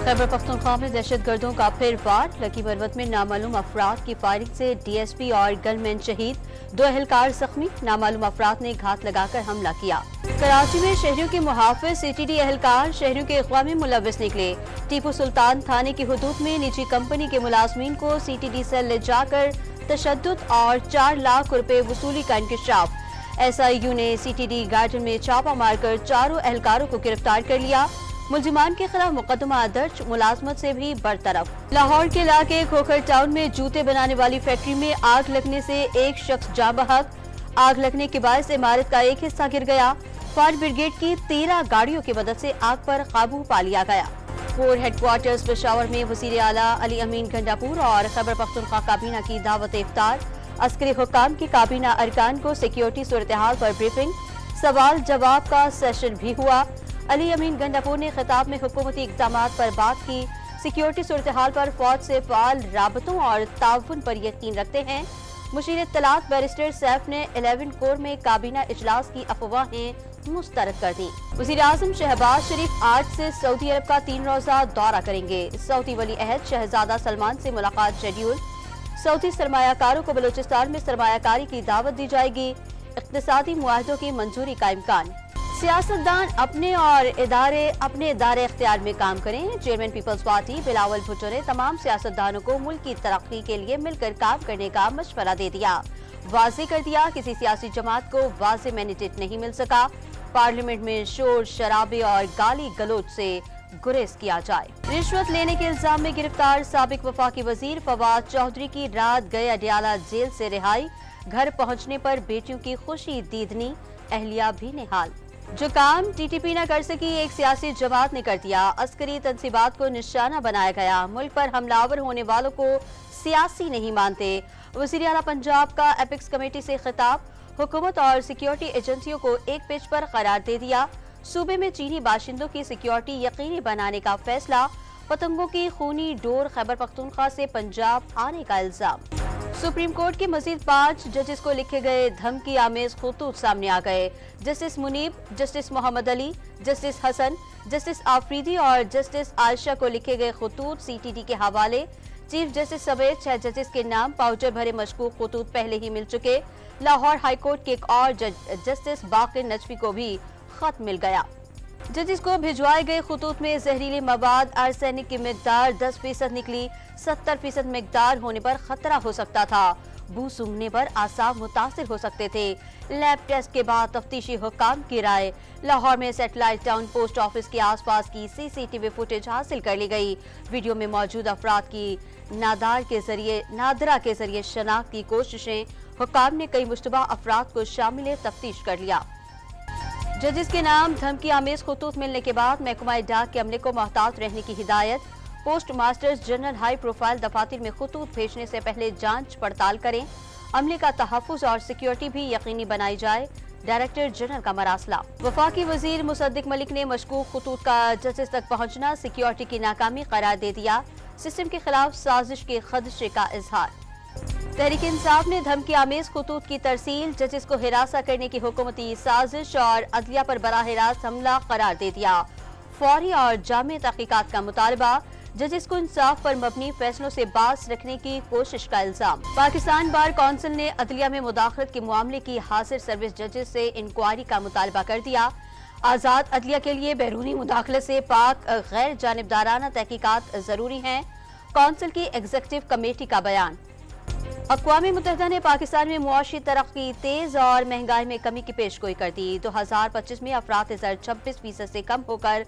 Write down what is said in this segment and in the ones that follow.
खैबर पख्तूनख्वा में दहशतगर्दों का फिर वार। लकी मरवत में नामालूम अफराद की फायरिंग से डीएसपी और गनमैन शहीद, 2 एहलकार जख्मी। नामालूम अफराद ने घात लगाकर हमला किया। कराची में शहरियों के मुहाफिज सीटीडी एहलकार शहरियों के अगवा में मुलव्विस निकले। टीपू सुल्तान थाने की हुदूद में निजी कंपनी के मुलाजमीन को सीटीडी सेल ले जाकर तशद्दुद और 4 लाख रुपए वसूली का इंकशाफ। SIU ने सीटीडी गार्डन में छापा मारकर 4 एहलकारों को गिरफ्तार कर लिया। मुलजिमान के खिलाफ मुकदमा दर्ज, मुलाजमत से भी बरतरफ। लाहौर के इलाके खोखर टाउन में जूते बनाने वाली फैक्ट्री में आग लगने से एक शख्स जाँ बहक। आग लगने के बायस इमारत का एक हिस्सा गिर गया। फायर ब्रिगेड की 13 गाड़ियों की मदद से आग पर काबू पा लिया गया। कोर हेडक्वार्टर्स पेशावर में वज़ीर आला अली अमीन गंडापुर और खैबर पख्तूनख्वा काबीना की दावत इफ्तार। अस्करी हुक्काम की काबीना अरकान को सिक्योरिटी सूरत हाल पर ब्रीफिंग, सवाल जवाब का सेशन भी हुआ। अली अमीन गंडापुर ने खिताब में हुकूमती इक़दामात पर बात की। सिक्योरिटी सूरत हाल पर फौज से फ़ाल राबतों और ताउन पर यकीन रखते हैं। मुशीर इत्तलात बैरिस्टर सैफ ने 11 कोर में काबीना इजलास की अफवाहें मुस्तरद कर दी। वज़ीर आज़म शहबाज शरीफ आज से सऊदी अरब का 3 रोज़ा दौरा करेंगे। सऊदी वली अहद शहजादा सलमान से मुलाकात शेड्यूल। सऊदी सरमायाकारों को बलूचिस्तान में सरमायाकारी की दावत दी जाएगी। इक़्तिसादी मुआहदों की मंजूरी का इम्कान। सियासतदान अपने इदारे इख्तियार में काम करें। चेयरमैन पीपल्स पार्टी बिलावल भुट्टो ने तमाम सियासतदानों को मुल्क की तरक्की के लिए मिलकर काम करने का मशवरा दे दिया। वाज़ेह कर दिया किसी सियासी जमात को वाज़ेह मैंडेट नहीं मिल सका। पार्लियामेंट में शोर शराबे और गाली गलोच से गुरेज किया जाए। रिश्वत लेने के इल्जाम में गिरफ्तार साबिक वफाकी वजीर फवाद चौधरी की रात गए अडियाला जेल से रिहाई। घर पहुंचने पर बेटियों की खुशी दीदनी, अहलिया भी निहाल। जो काम टीटीपी न कर सकी एक सियासी जमात ने कर दिया। अस्करी तंसीबात को निशाना बनाया गया। मुल्क पर हमलावर होने वालों को सियासी नहीं मानते। वज़ीर आला पंजाब का एपिक्स कमेटी से खिताब। हुकूमत और सिक्योरिटी एजेंसियों को एक पेज पर करार दे दिया। सूबे में चीनी बाशिंदों की सिक्योरिटी यकीनी बनाने का फैसला। पतंगों की खूनी डोर खैबर पख्तूनख्वा से पंजाब आने का इल्जाम। सुप्रीम कोर्ट के मजीद 5 जजेस को लिखे गए धमकी आमेज खतूत सामने आ गए। Justice Munib, justice Mohammad Ali, justice Hasan, justice Afridi और जस्टिस आयशा को लिखे गए खतूत सीटीडी के हवाले। चीफ जस्टिस समेत 6 जजेस के नाम पाउचर भरे मशकूक खतूत पहले ही मिल चुके। लाहौर हाईकोर्ट के एक और जज जस्टिस बाकिर नजफी को भी खत मिल गया। जजेस को भिजवाए गए खतूत में जहरीले मवाद आर्सेनिक की मिकदार 10% निकली। 70% मिकदार होने पर खतरा हो सकता था। बू सूंघने पर आसाब मुतासिर हो सकते थे। लैब टेस्ट के बाद तफ्तीशी हुक्काम की राय। लाहौर में सैटेलाइट टाउन पोस्ट ऑफिस के आसपास की CCTV फुटेज हासिल कर ली गई। वीडियो में मौजूद अफराद की नादरा के जरिए शनाख्त की कोशिशें। हुक्काम ने कई मुश्तबा अफराद को शामिल तफ्तीश कर लिया। जजेस के नाम धमकी आमेज खतूत मिलने के बाद महकमा डाक के अमले को मोहतात रहने की हिदायत। Post masters general high profile दफातर में खतूत भेजने से पहले जांच पड़ताल करें। अमले का तहफ़्फ़ुज़ और सिक्योरिटी भी यकीनी बनाई जाए। डायरेक्टर जनरल का मरासला। वफाकी वजीर मुसद्दिक मलिक ने मशकूक खतूत का जजेस तक पहुंचना सिक्योरिटी की नाकामी करार दे दिया। सिस्टम के खिलाफ साजिश के खदशे का इजहार। तहरीक इंसाफ ने धमकी आमेज खतूत की तरसील, जजेस को हिरासा करने की हुकूमती साजिश और अदलिया पर बराह रास्त हमला करार दे दिया। फौरी और जामे तहकीकात का मुतालबा। जजेस को इंसाफ पर मबनी फैसलों से बाज रखने की कोशिश का इल्जाम। पाकिस्तान बार कौंसिल ने अदलिया में मुदाखलत के मामले की हाजिर सर्विस जजेस से इंक्वायरी का मुतालबा कर दिया। आज़ाद अदलिया के लिए बैरूनी मुदाखलत से पाक गैर जानिबदाराना तहकीकात जरूरी हैं। कौंसिल की एग्जीक्यूटिव कमेटी का बयान। अक़वाम मुत्तहिदा ने पाकिस्तान में मुआशी तरक्की तेज और महंगाई में कमी की पेशगोई कर दी। 2025 में अफरात ज़र 26% से कम होकर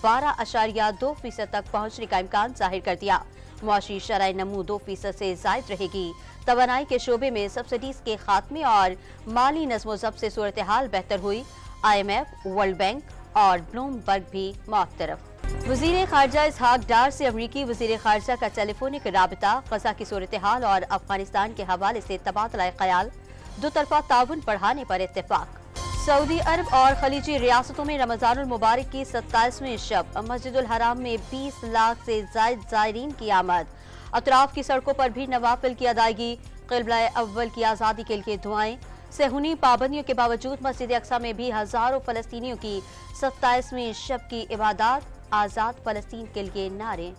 12.2% तक पहुंचने का इम्कान जाहिर कर दिया। मुआशी शरह नमू 2% से जायद रहेगी। तवानाई के शोबे में सब्सिडीज के खात्मे और माली नज़्म ज़ब्त से सूरत हाल बेहतर हुई। IMF, वर्ल्ड बैंक और ब्लूमबर्ग भी मौतरफ। वज़ीर ख़ारजा इसहाक डार से अमरीकी वज़ीर ख़ारजा का टेलीफोनिक राबता। ग़ज़ा की सूरत हाल और अफगानिस्तान के हवाले से तबादला ख्याल। दो तरफा ताउन बढ़ाने पर इत्तेफाक। सऊदी अरब और खलीजी रियासतों में रमज़ानुल मुबारक की 27वीं शब। मस्जिदुल हराम में 20 लाख से ज़ायद ज़ायरीन की आमद। अतराफ की सड़कों पर भी नवाफिल की अदायगी। क़िबला अव्वल की आज़ादी के लिए दुआएं। सहूनी पाबंदियों के बावजूद मस्जिद अक्सा में भी हजारों फ़लस्तीनियों की 27वीं शब की इबादत। आजाद फलस्तीन के लिए नारे।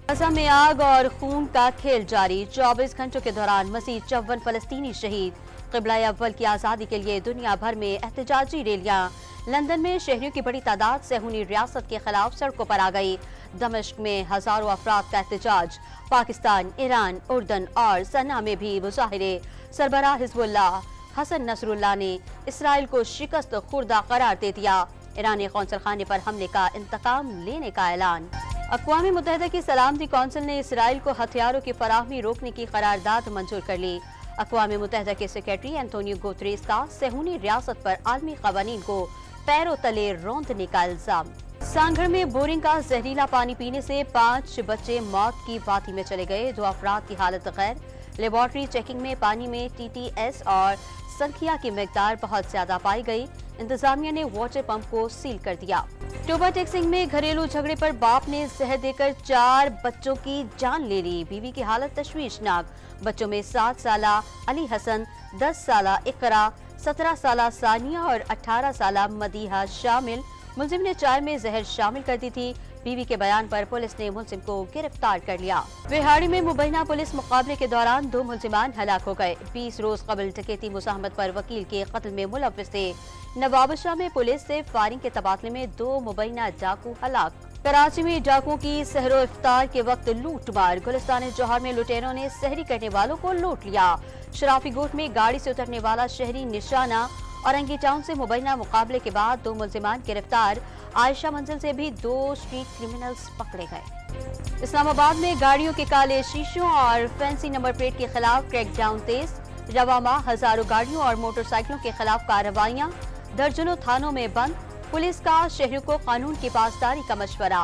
गजा में आग और खून का खेल जारी। 24 घंटों के दौरान मजीद 54 फलस्तीनी शहीद। क़िबला अव्वल की आज़ादी के लिए दुनिया भर में एहतजाजी रैलियां। लंदन में शहरियों की बड़ी तादाद सहूनी रियासत के खिलाफ सड़कों पर आ गई। दमिश्क में हजारों अफराद का एहतजाज। पाकिस्तान, ईरान, उर्दन और सना में भी मुजाहिरे। सरबराह हिजबुल्लाह हसन नसरुल्लाह ने इसराइल को शिकस्त खुर्दा करार दे दिया। ईरानी कौंसल खाने पर हमले का इंतकाम लेने का ऐलान। अक़वाम मुत्तहिदा की सलामती कौंसिल ने इसराइल को हथियारों की फराहमी रोकने की करारदाद मंजूर कर ली। अक़वाम मुत्तहिदा के सेक्रेटरी एंटोनियो गुतरेस का सहूनी रियासत पर आलमी क़वानीन को पैरों तले रौंदने का इल्जाम। सांगड़ में बोरिंग का जहरीला पानी पीने से 5 बच्चे मौत की वादी में चले गए। 2 अफराद की हालत गैर। लेबॉर्ट्री चेकिंग में पानी में TTS और संख्या की मिकदार बहुत ज्यादा पाई गई। इंतजामिया ने वाटर पंप को सील कर दिया। टोबा टेक्सिंग में घरेलू झगड़े पर बाप ने जहर देकर 4 बच्चों की जान ले ली। बीवी की हालत तशवीशनाक। बच्चों में 7 साला अली हसन, 10 साला इकरा, 17 साला सानिया और 18 साला मदीहा शामिल। मुलजिम ने चाय में जहर शामिल कर दी थी। बीवी के बयान पर पुलिस ने मुलजिम को गिरफ्तार कर लिया। बिहाड़ी में मुबैना पुलिस मुकाबले के दौरान 2 मुलजिमान हलाक हो गए। 20 रोज कबल डकैती मुज़ाहमत पर वकील के कत्ल में मुलव्विस थे। नवाबशाह में पुलिस से फायरिंग के तबादले में 2 मुबैना डाकू हलाक। कराची में डाकुओं की सहरो इफ्तार के वक्त लूट मार। गुलिस्तान जौहर में लुटेरों ने सहरी करने वालों को लूट लिया। शराफी गोट में गाड़ी से उतरने वाला शहरी निशाना। औरंगी टाउन से मुबैना मुकाबले के बाद 2 मुलजिमान गिरफ्तार। आयशा मंजिल से भी 2 स्ट्रीट क्रिमिनल्स पकड़े गए। इस्लामाबाद में गाड़ियों के काले शीशों और फैंसी नंबर प्लेट के खिलाफ क्रैकडाउन तेज। रवामा हजारों गाड़ियों और मोटरसाइकिलों के खिलाफ कार्रवाइयां। दर्जनों थानों में बंद। पुलिस का शहरों को कानून की पासदारी का मशवरा।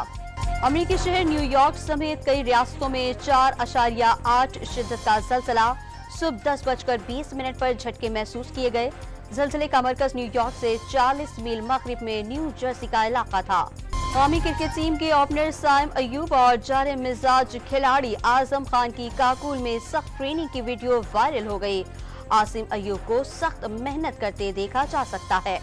अमेरिकी शहर न्यूयॉर्क समेत कई रियासतों में 4.8 शिद्दत का ज़लज़ला। सुबह 10:20 पर झटके महसूस किए गए। ज़लज़ले का मरकज न्यूयॉर्क से 40 मील मगरिब में न्यू जर्सी का इलाका था। कौमी क्रिकेट टीम के ओपनर साइम अयूब और जारे मिजाज खिलाड़ी आजम खान की काकुल में सख्त ट्रेनिंग की वीडियो वायरल हो गई। आसिम अयूब को सख्त मेहनत करते देखा जा सकता है।